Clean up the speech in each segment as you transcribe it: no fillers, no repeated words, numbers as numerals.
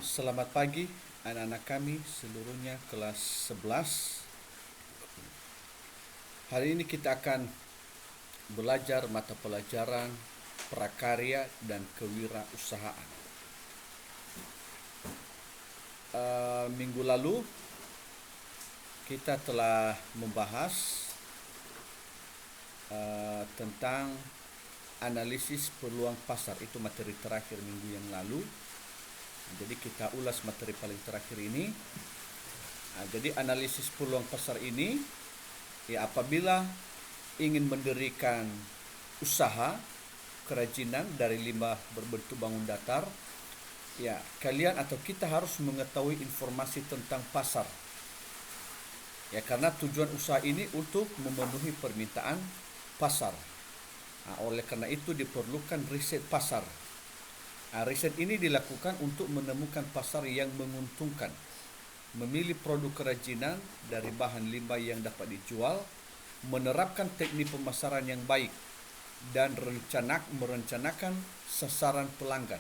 Selamat pagi anak-anak kami seluruhnya kelas 11. Hari ini kita akan belajar mata pelajaran prakarya dan kewirausahaan. Minggu lalu kita telah membahas tentang analisis peluang pasar. Itu materi terakhir minggu yang lalu. Jadi kita ulas materi paling terakhir ini. Jadi analisis peluang pasar ini, ya, apabila ingin mendirikan usaha kerajinan dari limbah berbentuk bangun datar, ya, kalian atau kita harus mengetahui informasi tentang pasar. Ya, karena tujuan usaha ini untuk memenuhi permintaan pasar. Oleh karena itu diperlukan riset pasar. Riset ini dilakukan untuk menemukan pasar yang menguntungkan, memilih produk kerajinan dari bahan limbah yang dapat dijual, menerapkan teknik pemasaran yang baik, dan merencanakan sasaran pelanggan.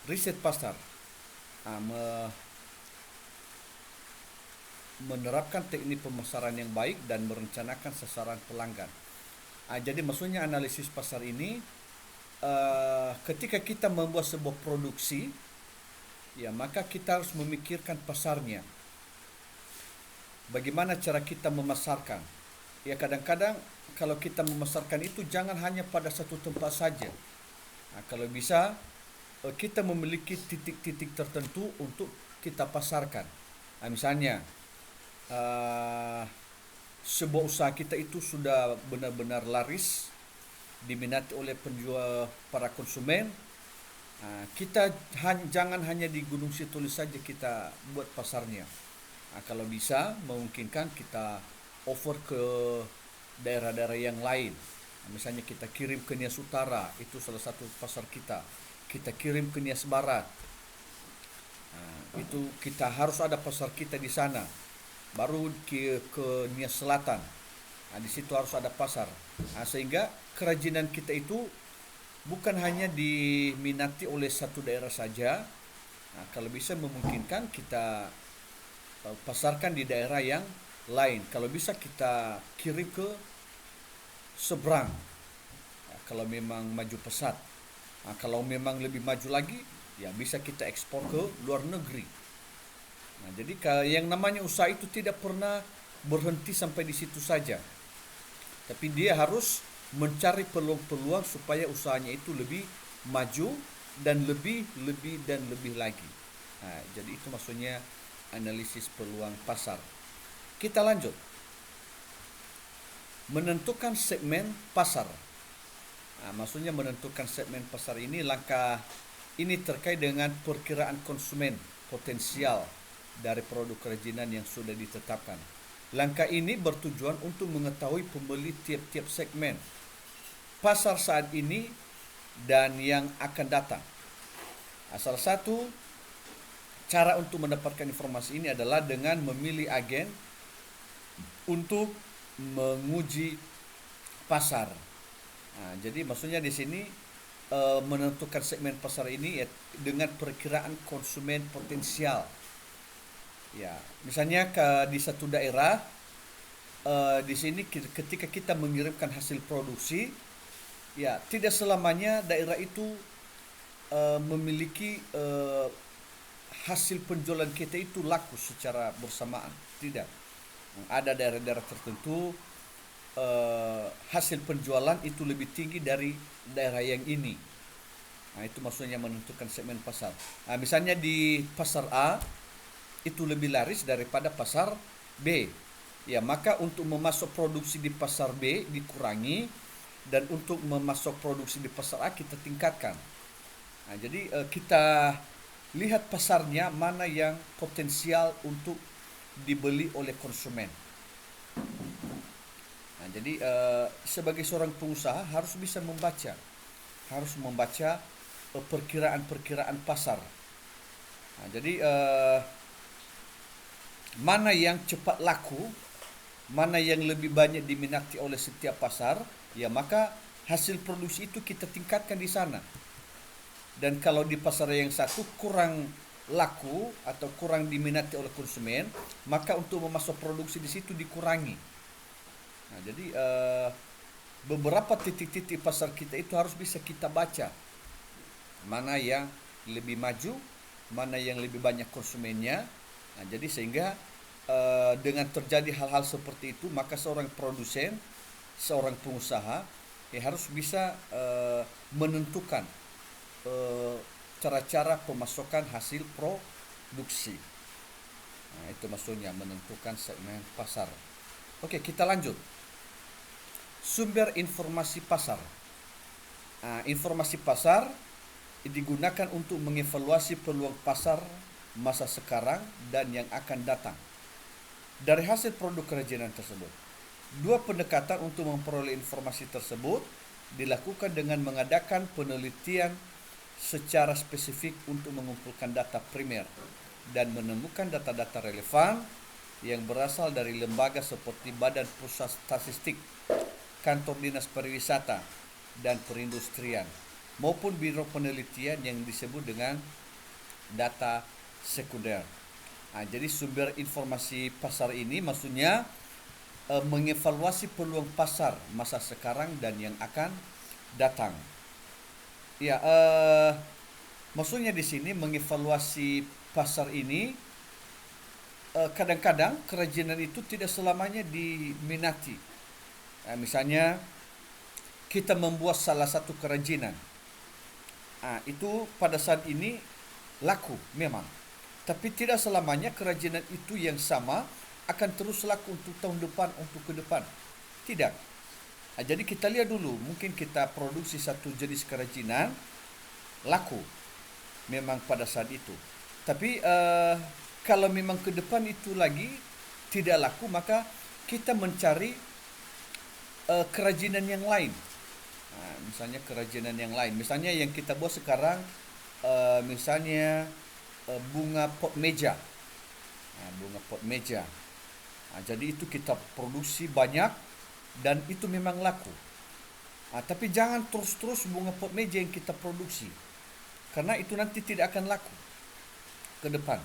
Riset pasar menerapkan teknik pemasaran yang baik dan merencanakan sasaran pelanggan. Jadi maksudnya analisis pasar ini, ketika kita membuat sebuah produksi, ya, maka kita harus memikirkan pasarnya. Bagaimana cara kita memasarkan? Ya, kadang-kadang kalau kita memasarkan itu jangan hanya pada satu tempat saja. Kalau bisa kita memiliki titik-titik tertentu untuk kita pasarkan. Misalnya sebuah usaha kita itu sudah benar-benar laris, diminati oleh penjual, para konsumen. Kita jangan hanya di Gunung Sitoli saja kita buat pasarnya. Kalau bisa memungkinkan kita offer ke daerah-daerah yang lain. Misalnya kita kirim ke Nias Utara, itu salah satu pasar kita. Kita kirim ke Nias Barat, itu kita harus ada pasar kita di sana. Baru ke Nias Selatan, di situ harus ada pasar. Sehingga kerajinan kita itu bukan hanya diminati oleh satu daerah saja. Kalau bisa memungkinkan kita pasarkan di daerah yang lain. Kalau bisa kita kirim ke seberang, kalau memang maju pesat. Kalau memang lebih maju lagi, ya bisa kita ekspor ke luar negeri. Jadi yang namanya usaha itu tidak pernah berhenti sampai di situ saja, tapi dia harus mencari peluang-peluang supaya usahanya itu lebih maju dan lebih lagi. Jadi itu maksudnya analisis peluang pasar. Kita lanjut. Menentukan segmen pasar. Maksudnya menentukan segmen pasar ini, langkah ini terkait dengan perkiraan konsumen potensial dari produk kerajinan yang sudah ditetapkan. Langkah ini bertujuan untuk mengetahui pembeli tiap-tiap segmen pasar saat ini dan yang akan datang. Salah satu cara untuk mendapatkan informasi ini adalah dengan memilih agen untuk menguji pasar. Jadi maksudnya di sini menentukan segmen pasar ini, ya, dengan perkiraan konsumen potensial. Ya, misalnya di satu daerah, di sini ketika kita mengirimkan hasil produksi, ya, tidak selamanya daerah itu memiliki hasil penjualan kita itu laku secara bersamaan. Tidak. Ada daerah-daerah tertentu hasil penjualan itu lebih tinggi dari daerah yang ini. Itu maksudnya menentukan segmen pasar. Misalnya di pasar A itu lebih laris daripada pasar B. Ya, maka untuk memasok produksi di pasar B dikurangi, dan untuk memasok produksi di pasar A kita tingkatkan. Jadi kita lihat pasarnya mana yang potensial untuk dibeli oleh konsumen. Jadi sebagai seorang pengusaha harus bisa membaca, perkiraan-perkiraan pasar. Jadi mana yang cepat laku, mana yang lebih banyak diminati oleh setiap pasar, ya, maka hasil produksi itu kita tingkatkan di sana. Dan kalau di pasar yang satu kurang laku atau kurang diminati oleh konsumen, maka untuk memasok produksi di situ dikurangi. Nah, jadi beberapa titik-titik pasar kita itu harus bisa kita baca mana yang lebih maju, mana yang lebih banyak konsumennya. Nah, jadi sehingga dengan terjadi hal-hal seperti itu, maka seorang produsen, seorang pengusaha harus bisa menentukan cara-cara pemasokan hasil produksi. Nah, itu maksudnya menentukan segmen pasar. Oke, kita lanjut. Sumber informasi pasar. Informasi pasar digunakan untuk mengevaluasi peluang pasar masa sekarang dan yang akan datang dari hasil produk kerajinan tersebut. Dua pendekatan untuk memperoleh informasi tersebut dilakukan dengan mengadakan penelitian secara spesifik untuk mengumpulkan data primer dan menemukan data-data relevan yang berasal dari lembaga seperti Badan Pusat Statistik, Kantor Dinas Pariwisata dan Perindustrian, maupun biro penelitian yang disebut dengan data sekunder. Jadi sumber informasi pasar ini maksudnya mengevaluasi peluang pasar masa sekarang dan yang akan datang. Ya, maksudnya di sini mengevaluasi pasar ini kadang-kadang kerajinan itu tidak selamanya diminati. Misalnya kita membuat salah satu kerajinan, itu pada saat ini laku memang, tapi tidak selamanya kerajinan itu yang sama akan terus laku untuk tahun depan, untuk ke depan. Tidak. Jadi kita lihat dulu, mungkin kita produksi satu jenis kerajinan laku memang pada saat itu, tapi kalau memang ke depan itu lagi tidak laku, maka kita mencari kerajinan yang lain. Misalnya kerajinan yang lain, misalnya yang kita buat sekarang, misalnya bunga pot meja. Bunga pot meja. Jadi itu kita produksi banyak dan itu memang laku. Tapi jangan terus-terus bunga pot meja yang kita produksi, karena itu nanti tidak akan laku ke depan.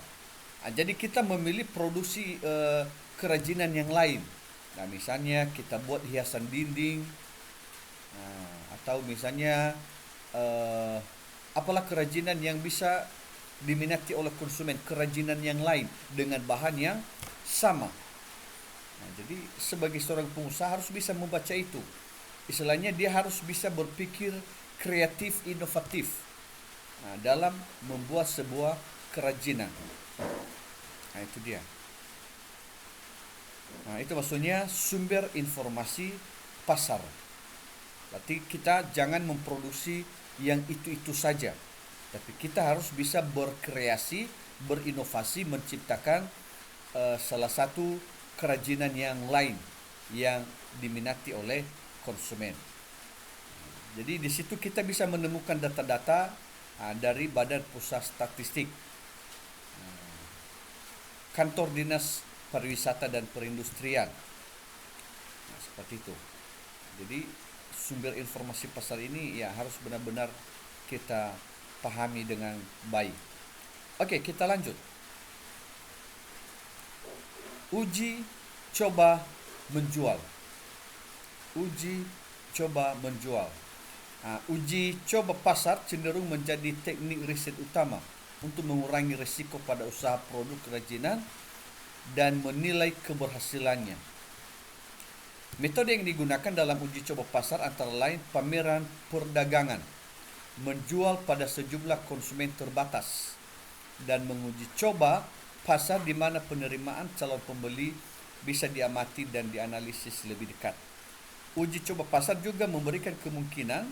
Jadi kita memilih produksi kerajinan yang lain. Nah, misalnya kita buat hiasan dinding, atau misalnya apalah kerajinan yang bisa diminati oleh konsumen, kerajinan yang lain dengan bahan yang sama. Jadi sebagai seorang pengusaha harus bisa membaca itu. Istilahnya dia harus bisa berpikir kreatif, inovatif dalam membuat sebuah kerajinan. Itu dia. Itu maksudnya sumber informasi pasar. Berarti kita jangan memproduksi yang itu-itu saja, tapi kita harus bisa berkreasi, berinovasi, menciptakan salah satu kerajinan yang lain yang diminati oleh konsumen. Jadi di situ kita bisa menemukan data-data dari Badan Pusat Statistik, Kantor Dinas Pariwisata dan Perindustrian. Seperti itu. Jadi sumber informasi pasar ini ya harus benar-benar kita pahami dengan baik. Oke, kita lanjut. Uji coba menjual. Uji coba menjual. Uji coba pasar cenderung menjadi teknik riset utama untuk mengurangi risiko pada usaha produk kerajinan dan menilai keberhasilannya. Metode yang digunakan dalam uji coba pasar antara lain pameran perdagangan, menjual pada sejumlah konsumen terbatas, dan menguji coba pasar di mana penerimaan calon pembeli bisa diamati dan dianalisis lebih dekat. Uji coba pasar juga memberikan kemungkinan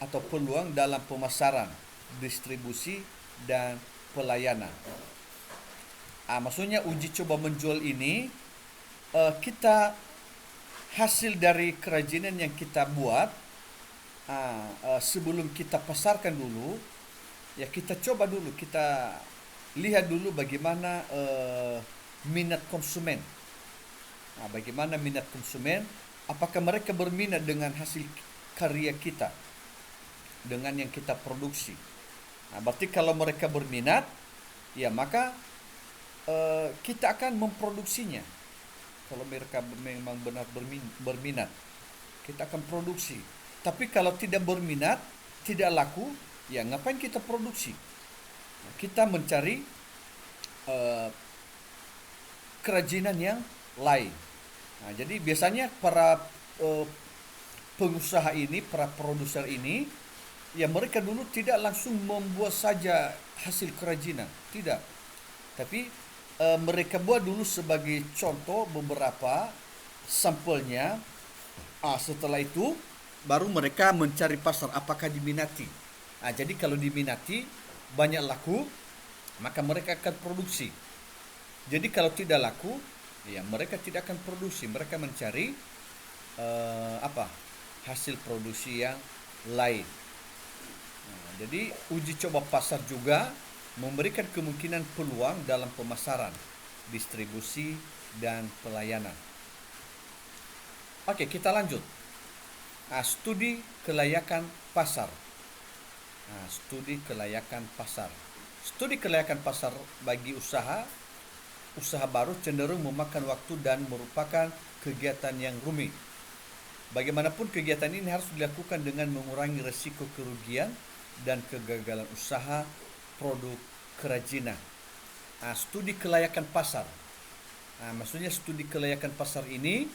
atau peluang dalam pemasaran, distribusi, dan pelayanan. Maksudnya uji coba menjual ini kita hasil dari kerajinan yang kita buat, sebelum kita pasarkan dulu, ya kita coba dulu, kita lihat dulu bagaimana minat konsumen. Bagaimana minat konsumen, apakah mereka berminat dengan hasil karya kita, dengan yang kita produksi. Berarti kalau mereka berminat, ya maka kita akan memproduksinya. Kalau mereka memang benar berminat, kita akan produksi. Tapi kalau tidak berminat, tidak laku, ya ngapain kita produksi? Kita mencari kerajinan yang lain. Nah, jadi biasanya para pengusaha ini, para produser ini, ya mereka dulu tidak langsung membuat saja hasil kerajinan, tidak. Tapi mereka buat dulu sebagai contoh beberapa sampelnya. Setelah itu baru mereka mencari pasar apakah diminati. Jadi kalau diminati, banyak laku, maka mereka akan produksi. Jadi kalau tidak laku, ya mereka tidak akan produksi. Mereka mencari hasil produksi yang lain. Jadi uji coba pasar juga memberikan kemungkinan peluang dalam pemasaran, distribusi, dan pelayanan. Oke, kita lanjut. Studi kelayakan pasar. Studi kelayakan pasar. Studi kelayakan pasar bagi usaha baru cenderung memakan waktu dan merupakan kegiatan yang rumit. Bagaimanapun kegiatan ini harus dilakukan dengan mengurangi risiko kerugian dan kegagalan usaha produk kerajinan. Studi kelayakan pasar. Maksudnya studi kelayakan pasar ini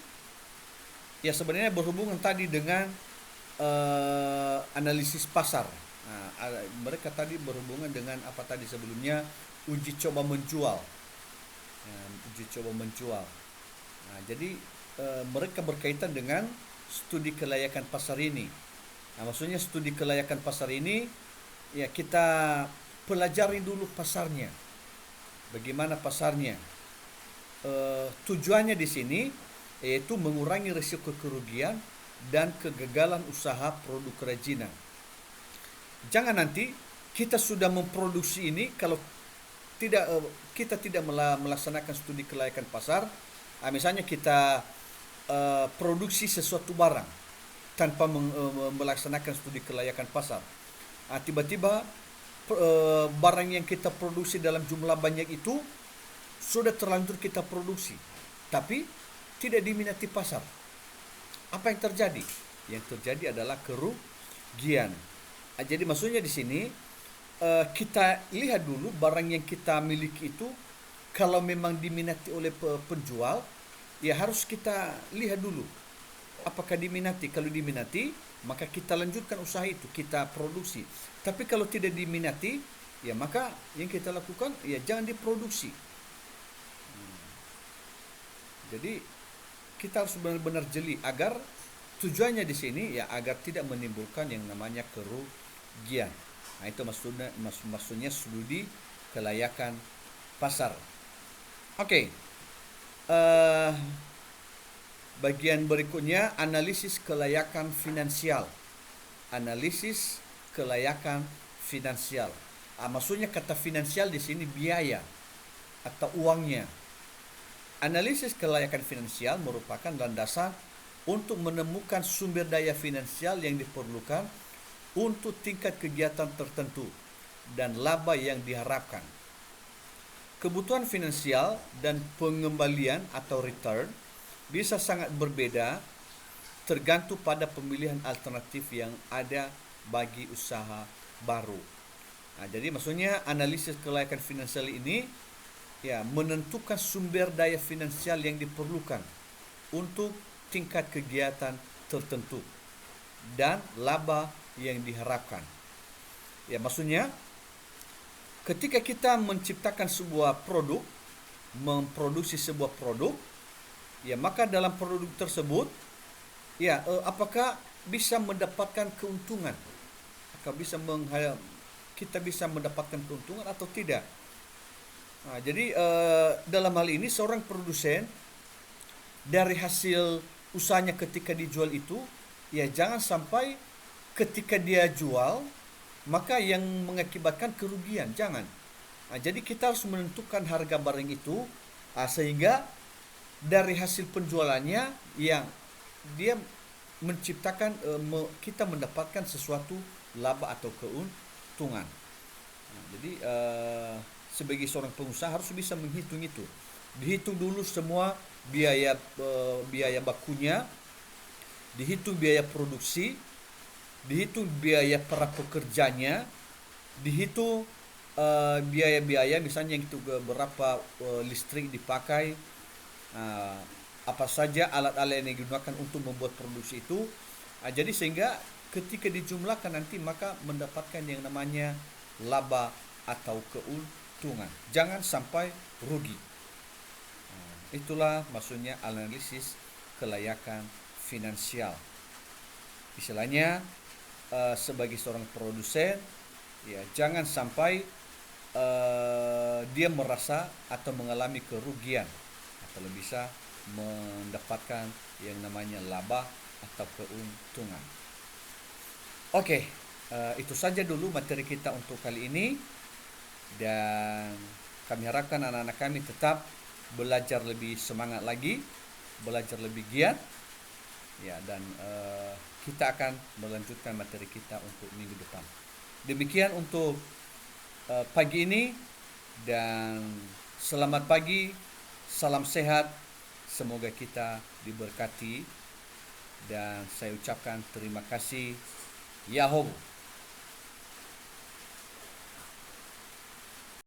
ya sebenarnya berhubungan tadi dengan analisis pasar. Mereka tadi berhubungan dengan apa tadi sebelumnya, uji coba menjual. Uji coba menjual. Jadi mereka berkaitan dengan studi kelayakan pasar ini. Maksudnya studi kelayakan pasar ini ya kita pelajari dulu pasarnya. Bagaimana pasarnya? Tujuannya di sini yaitu mengurangi risiko kerugian dan kegagalan usaha produk kerajinan. Jangan nanti kita sudah memproduksi ini, kalau kita tidak melaksanakan studi kelayakan pasar, misalnya kita produksi sesuatu barang tanpa melaksanakan studi kelayakan pasar. Tiba-tiba barang yang kita produksi dalam jumlah banyak itu sudah terlanjur kita produksi, tapi tidak diminati pasar. Apa yang terjadi? Yang terjadi adalah kerugian. Jadi maksudnya di sini kita lihat dulu barang yang kita miliki itu, kalau memang diminati oleh penjual, ya harus kita lihat dulu apakah diminati. Kalau diminati, maka kita lanjutkan usaha itu, kita produksi. Tapi kalau tidak diminati, ya maka yang kita lakukan ya jangan diproduksi. Jadi kita harus benar-benar jeli agar tujuannya di sini ya agar tidak menimbulkan yang namanya kerugian. Itu maksudnya studi kelayakan pasar. Oke. Bagian berikutnya analisis kelayakan finansial. Analisis kelayakan finansial. Maksudnya kata finansial di sini biaya atau uangnya. Analisis kelayakan finansial merupakan landasan untuk menemukan sumber daya finansial yang diperlukan untuk tingkat kegiatan tertentu dan laba yang diharapkan. Kebutuhan finansial dan pengembalian atau return bisa sangat berbeda tergantung pada pemilihan alternatif yang ada bagi usaha baru. Jadi maksudnya analisis kelayakan finansial ini ya menentukan sumber daya finansial yang diperlukan untuk tingkat kegiatan tertentu dan laba yang diharapkan. Ya maksudnya ketika kita menciptakan sebuah produk, memproduksi sebuah produk, ya maka dalam produk tersebut ya apakah bisa mendapatkan keuntungan? Kita bisa mendapatkan keuntungan atau tidak? Jadi dalam hal ini seorang produsen dari hasil usahanya ketika dijual itu ya jangan sampai ketika dia jual maka yang mengakibatkan kerugian, jangan. Jadi kita harus menentukan harga barang itu sehingga dari hasil penjualannya yang dia menciptakan kita mendapatkan sesuatu laba atau keuntungan. Jadi sebagai seorang pengusaha harus bisa menghitung itu. Dihitung dulu semua biaya bakunya, dihitung biaya produksi, dihitung biaya para pekerjanya, dihitung biaya-biaya misalnya itu berapa listrik dipakai, uh, apa saja alat-alat yang digunakan untuk membuat produksi itu. Jadi sehingga ketika dijumlahkan nanti maka mendapatkan yang namanya laba atau keuntungan. Jangan sampai rugi. Itulah maksudnya analisis kelayakan finansial. Istilahnya sebagai seorang produsen, ya jangan sampai dia merasa atau mengalami kerugian, atau bisa mendapatkan yang namanya laba atau keuntungan. Oke, itu saja dulu materi kita untuk kali ini, dan kami harapkan anak-anak kami tetap belajar lebih semangat lagi, belajar lebih giat, ya, dan kita akan melanjutkan materi kita untuk minggu depan. Demikian untuk pagi ini, dan selamat pagi, salam sehat, semoga kita diberkati, dan saya ucapkan terima kasih. Yahoo.